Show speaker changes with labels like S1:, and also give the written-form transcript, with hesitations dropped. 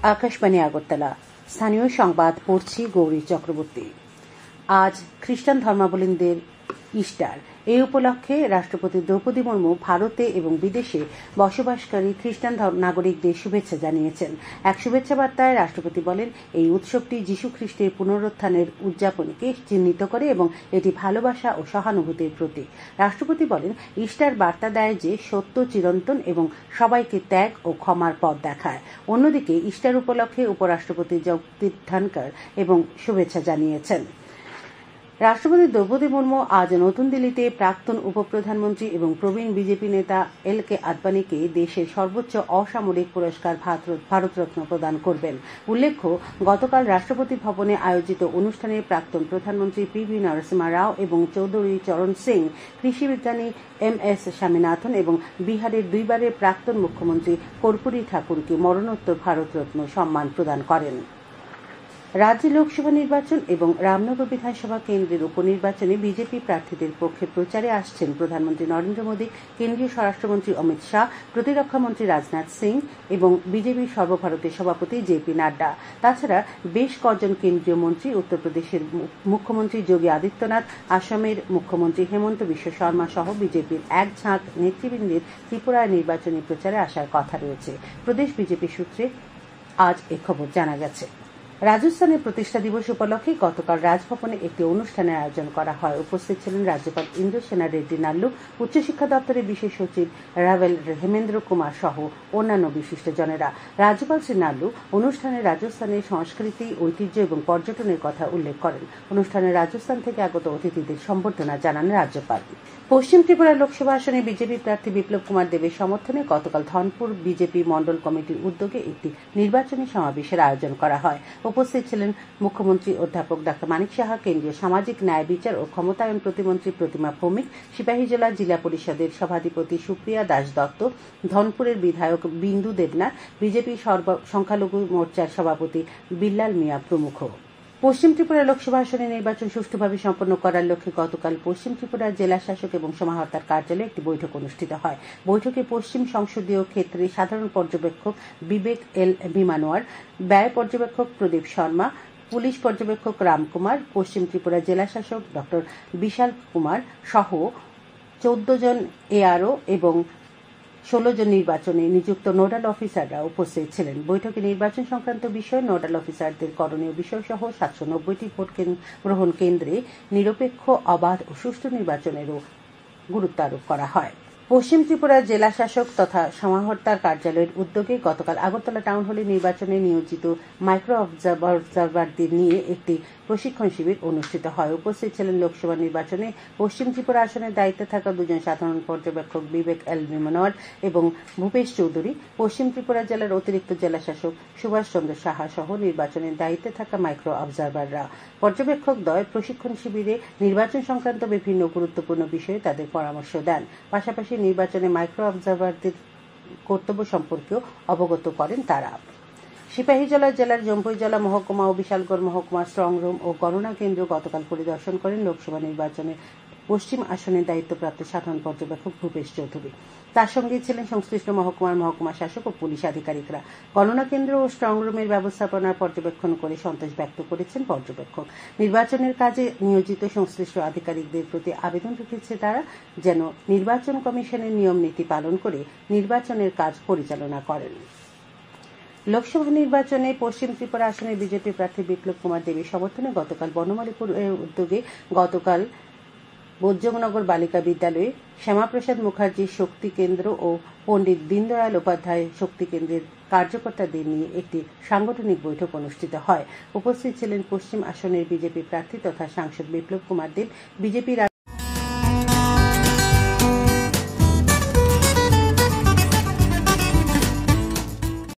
S1: আকাশবাণী আগরতলা। স্থানীয় সংবাদ পড়ছি গৌরী চক্রবর্তী। আজ খ্রিস্টান ধর্মাবলম্বীদের ইস্টার। এই উপলক্ষে রাষ্ট্রপতি দ্রৌপদী মুর্মু ভারতে এবং বিদেশে বসবাসকারী খ্রিস্টান নাগরিকদের শুভেচ্ছা জানিয়েছেন। এক শুভেচ্ছা বার্তায় রাষ্ট্রপতি বলেন, এই উৎসবটি যীশু খ্রিস্টের পুনরুত্থানের উদযাপনকে চিহ্নিত করে এবং এটি ভালোবাসা ও সহানুভূতির প্রতীক। রাষ্ট্রপতি বলেন, ইস্টার বার্তা দেয় যে সত্য চিরন্তন এবং সবাইকে ত্যাগ ও ক্ষমার পথ দেখায়। অন্যদিকে ইস্টার উপলক্ষে উপরাষ্ট্রপতি জগদীপ ধনকর এবং শুভেচ্ছা জানিয়েছেন। রাষ্ট্রপতি দ্রৌপদী মুর্মু আজ নতুন দিল্লিতে প্রাক্তন উপপ্রধানমন্ত্রী এবং প্রবীণ বিজেপি নেতা এল.কে. আদবানিকে দেশের সর্বোচ্চ অসামরিক পুরস্কার ভারতরত্ন প্রদান করবেন। উল্লেখ্য, গতকাল রাষ্ট্রপতি ভবনে আয়োজিত অনুষ্ঠানে প্রাক্তন প্রধানমন্ত্রী পি.ভি. নরসিমহা রাও এবং চৌধুরী চরণ সিং, কৃষি বিজ্ঞানী এম.এস. স্বামীনাথন এবং বিহারের দুইবারের প্রাক্তন মুখ্যমন্ত্রী কর্পূরী ঠাকুরকে মরণোত্তর ভারতরত্ন সম্মান প্রদান করেন। রাজ্যে লোকসভা নির্বাচন এবং রামনগর বিধানসভা কেন্দ্রের উপনির্বাচনে বিজেপি প্রার্থীদের পক্ষে প্রচারে আসছেন প্রধানমন্ত্রী নরেন্দ্র মোদী, কেন্দ্রীয় স্বরাষ্ট্রমন্ত্রী অমিত শাহ, প্রতিরক্ষামন্ত্রী রাজনাথ সিং এবং বিজেপির সর্বভারতীয় সভাপতি জে.পি. নাড্ডা। তাছাড়া বেশ কজন কেন্দ্রীয় মন্ত্রী, উত্তরপ্রদেশের মুখ্যমন্ত্রী যোগী আদিত্যনাথ, আসামের মুখ্যমন্ত্রী হেমন্ত বিশ্ব শর্মা সহ বিজেপির এক ঝাঁক নেতৃবৃন্দের ত্রিপুরায় নির্বাচনী প্রচারে আসার কথা রয়েছে। প্রদেশ বিজেপি সূত্রে আজ এ খবর জানা গেছে। রাজস্থানের প্রতিষ্ঠা দিবস উপলক্ষে গতকাল রাজভবনে একটি অনুষ্ঠানের আয়োজন করা হয়। উপস্থিত ছিলেন রাজ্যপাল ইন্দ্রসেনা রেড্ডি নাল্লু, উচ্চশিক্ষা দপ্তরের বিশেষ সচিব রাভেল হেমেন্দ্র কুমার সহ অন্যান্য বিশিষ্টজনেরা। রাজ্যপাল শ্রী নাল্লু অনুষ্ঠানে রাজস্থানের সংস্কৃতি, ঐতিহ্য এবং পর্যটনের কথা উল্লেখ করেন। অনুষ্ঠানে রাজস্থান থেকে আগত অতিথিদের সম্বর্ধনা জানান রাজ্যপাল। পশ্চিম ত্রিপুরা লোকসভা আসনে বিজেপি প্রার্থী বিপ্লব কুমার দেবের সমর্থনে গতকাল ধনপুর বিজেপি মন্ডল কমিটির উদ্যোগে একটি নির্বাচনী সমাবেশের আয়োজন করা হয়। উপস্থিত ছিলেন মুখ্যমন্ত্রী অধ্যাপক ডা. মানিক সাহা, কেন্দ্রীয় সামাজিক ন্যায়, বিচার ও ক্ষমতায়ন প্রতিমন্ত্রী প্রতিমা ভৌমিক, সিপাহীজলা জিলা পরিষদের সভাধিপতি সুপ্রিয়া দাস দত্ত, ধনপুরের বিধায়ক বিন্দু দেবনাথ, বিজেপি সংখ্যালঘু মোর্চার সভাপতি বিল্লাল মিয়া প্রমুখ। পশ্চিম ত্রিপুরা লোকসভা আসনে নির্বাচন সুষ্ঠুভাবে সম্পন্ন করার লক্ষ্যে গতকাল পশ্চিম ত্রিপুরার জেলা শাসক এবং সমাহর্তার কার্যালয়ে একটি বৈঠক অনুষ্ঠিত হয়। বৈঠকে পশ্চিম সংসদীয় ক্ষেত্রে সাধারণ পর্যবেক্ষক বিবেক এল বিমানোয়ার, ব্যয় পর্যবেক্ষক প্রদীপ শর্মা, পুলিশ পর্যবেক্ষক রামকুমার, পশ্চিম ত্রিপুরা জেলা শাসক ড. বিশাল কুমার সহ 14 জন এআরও এবং 16 জন নির্বাচনে নিযুক্ত নোডাল অফিসাররা উপস্থিত ছিলেন। বৈঠকে নির্বাচন সংক্রান্ত বিষয়ে নোডাল অফিসারদের করণীয় বিষয় সহ 790টি ভোট গ্রহণ কেন্দ্রে নিরপেক্ষ, অবাধ ও সুষ্ঠু নির্বাচনেরও গুরুত্ব আরোপ করা হয়। পশ্চিম ত্রিপুরার জেলা শাসক তথা সমাহর্তার কার্যালয়ের উদ্যোগে গতকাল আগরতলা টাউন হলে নির্বাচনে নিয়োজিত মাইক্রো অবজারভারদের নিয়ে একটি প্রশিক্ষণ শিবির অনুষ্ঠিত হয়। উপস্থিত ছিলেন লোকসভা নির্বাচনে পশ্চিম ত্রিপুরা আসনের দায়িত্বে থাকা দুজন সাধারণ পর্যবেক্ষক বিবেক এল বিমানোয়ার এবং ভূপেশ চৌধুরী, পশ্চিম ত্রিপুরা জেলার অতিরিক্ত জেলা শাসক সুভাষ চন্দ্র সাহা সহ নির্বাচনের দায়িত্বে থাকা মাইক্রো অবজারভাররা। পর্যবেক্ষক দ্বয় প্রশিক্ষণ শিবিরে নির্বাচন সংক্রান্ত বিভিন্ন গুরুত্বপূর্ণ বিষয়ে তাদের পরামর্শ দেন। পাশাপাশি নির্বাচনে মাইক্রো অবজারভারদের কর্তব্য সম্পর্কেও অবগত করেন তারা। সিপাহীজলা জেলার জম্পুইজলা মহকুমা ও বিশালগড় মহকুমা স্ট্রং রুম ও গণনা কেন্দ্র গতকাল পরিদর্শন করেন লোকসভা নির্বাচনের পশ্চিম আসনের দায়িত্বপ্রাপ্ত সাধারণ পর্যবেক্ষক ভূপেশ চৌধুরী। তার সঙ্গে ছিলেন সংশ্লিষ্ট মহকুমা শাসক ও পুলিশ আধিকারিকরা। গণনা কেন্দ্র ও স্ট্রং রুমের ব্যবস্থাপনার পর্যবেক্ষণ করে সন্তোষ ব্যক্ত করেছেন পর্যবেক্ষক। নির্বাচনের কাজে নিয়োজিত সংশ্লিষ্ট আধিকারিকদের প্রতি আবেদন রেখেছে তারা যেন নির্বাচন কমিশনের নিয়ম নীতি পালন করে নির্বাচনের কাজ পরিচালনা করেন। লোকসভা নির্বাচনে পশ্চিম ত্রিপুরা আসনের বিজেপি প্রার্থী বিপ্লব কুমার দেবের সমর্থনে গতকাল বনমালীপুরের উদ্যোগে গতকাল বৈদ্যনগর বালিকা বিদ্যালয়ে শ্যামাপ্রসাদ মুখার্জি শক্তি কেন্দ্র ও পণ্ডিত দীনদয়াল উপাধ্যায় শক্তি কেন্দ্রের কার্যকর্তাদের নিয়ে একটি সাংগঠনিক বৈঠক অনুষ্ঠিত হয়। উপস্থিত ছিলেন পশ্চিম আসনের বিজেপি প্রার্থী তথা সাংসদ বিপ্লব কুমার দেব, বিজেপি